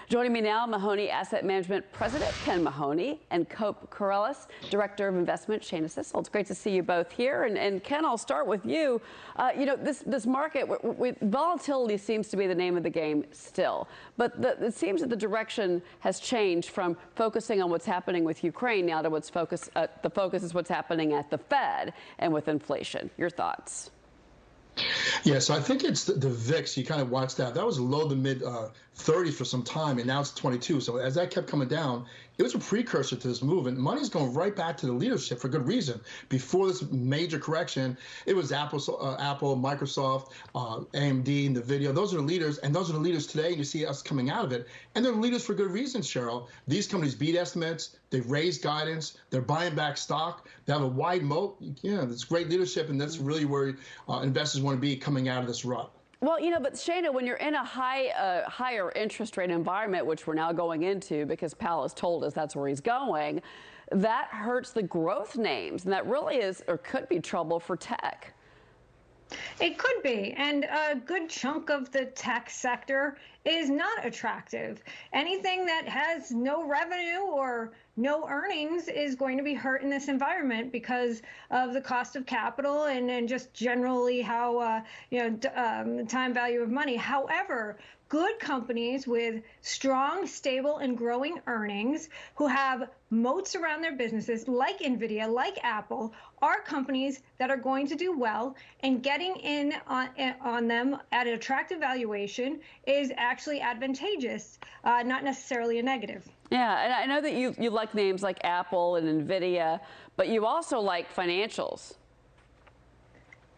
Joining me now, Mahoney Asset Management President Ken Mahoney and Cope Corellis, Director of Investment Shana Sissel. It's great to see you both here. And Ken, I'll start with you. This market, volatility seems to be the name of the game still. But it seems that the direction has changed from focusing on what's happening with Ukraine now to the focus is what's happening at the Fed and with inflation. Your thoughts? Yeah, so I think it's the VIX. You kind of watched that. That was low to mid 30s for some time, and now it's 22. So as that kept coming down, it was a precursor to this move. And money's going right back to the leadership for good reason. Before this major correction, it was Apple, Microsoft, AMD, NVIDIA. Those are the leaders, and those are the leaders today. And you see us coming out of it. And they're leaders for good reason, Cheryl. These companies beat estimates. They've raised guidance. They're buying back stock. They have a wide moat. Yeah, that's great leadership, and that's really where investors want to be coming out of this rut. Well, but Shana, when you're in a higher interest rate environment, which we're now going into because Powell has told us that's where he's going, that hurts the growth names, and that really is or could be trouble for tech. It could be, and a good chunk of the tech sector is not attractive. Anything that has no revenue or no earnings is going to be hurt in this environment because of the cost of capital and just generally how time value of money. However, good companies with strong, stable, and growing earnings who have moats around their businesses, like NVIDIA, like Apple, are companies that are going to do well, and getting in on them at an attractive valuation is actually advantageous, not necessarily a negative. Yeah, and I know that you like names like Apple and NVIDIA, but you also like financials.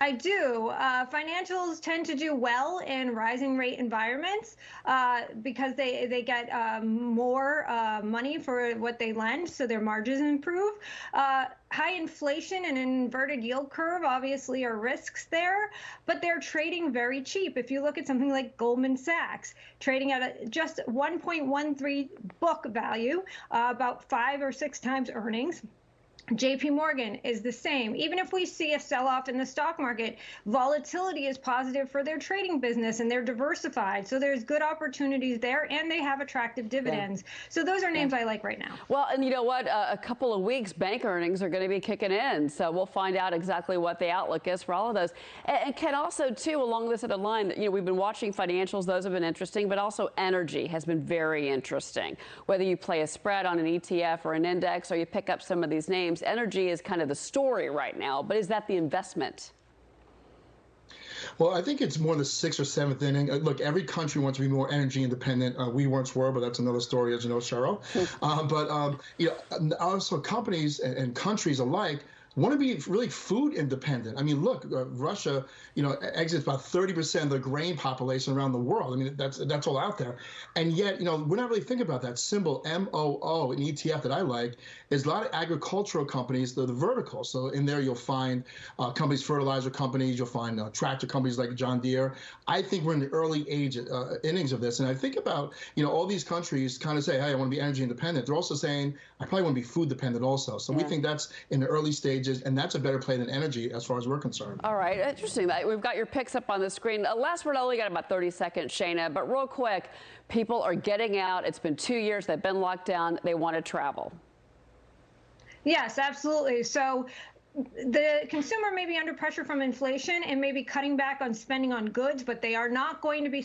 I do. Financials tend to do well in rising rate environments because they get more money for what they lend, so their margins improve. High inflation and an inverted yield curve obviously are risks there, but they're trading very cheap. If you look at something like Goldman Sachs, trading at just 1.13 book value, about 5 or 6 times earnings. JP Morgan is the same. Even if we see a sell-off in the stock market, volatility is positive for their trading business, and they're diversified. So there's good opportunities there, and they have attractive dividends. Yeah. So those are names I like right now. Well, and you know what? A couple of weeks, bank earnings are going to be kicking in. So we'll find out exactly what the outlook is for all of those. And Ken, also, too, along this line, we've been watching financials. Those have been interesting, but also energy has been very interesting. Whether you play a spread on an ETF or an index, or you pick up some of these names, energy is kind of the story right now, but is that the investment? Well, I think it's more the 6th or 7th inning. Look, every country wants to be more energy independent. We once were, but that's another story, as you know, Cheryl. Also companies and countries alike want to be really food independent. I mean, look, Russia, exits about 30% of the grain population around the world. I mean, that's all out there. And yet, we're not really thinking about that symbol, MOO, an ETF that I like, is a lot of agricultural companies, the verticals. So in there, you'll find companies, fertilizer companies, you'll find tractor companies like John Deere. I think we're in the early innings of this. And I think about, all these countries kind of say, hey, I want to be energy independent. They're also saying, I probably want to be food dependent also. So we think that's in the early stages, and that's a better play than energy as far as we're concerned. All right, interesting. We've got your picks up on the screen. Last word, I only got about 30 seconds, Shana, but real quick, people are getting out. It's been 2 years. They've been locked down. They want to travel. Yes, absolutely. So the consumer may be under pressure from inflation and may be cutting back on spending on goods, but they are not going to be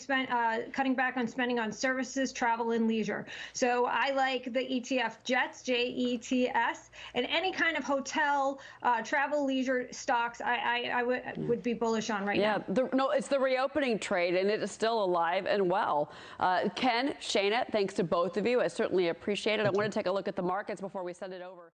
cutting back on spending on services, travel, and leisure. So I like the ETF JETS, JETS, and any kind of hotel, travel, leisure stocks I would be bullish on right now. No, it's the reopening trade, and it is still alive and well. Ken, Shana, thanks to both of you. I certainly appreciate it. I want to take a look at the markets before we send it over.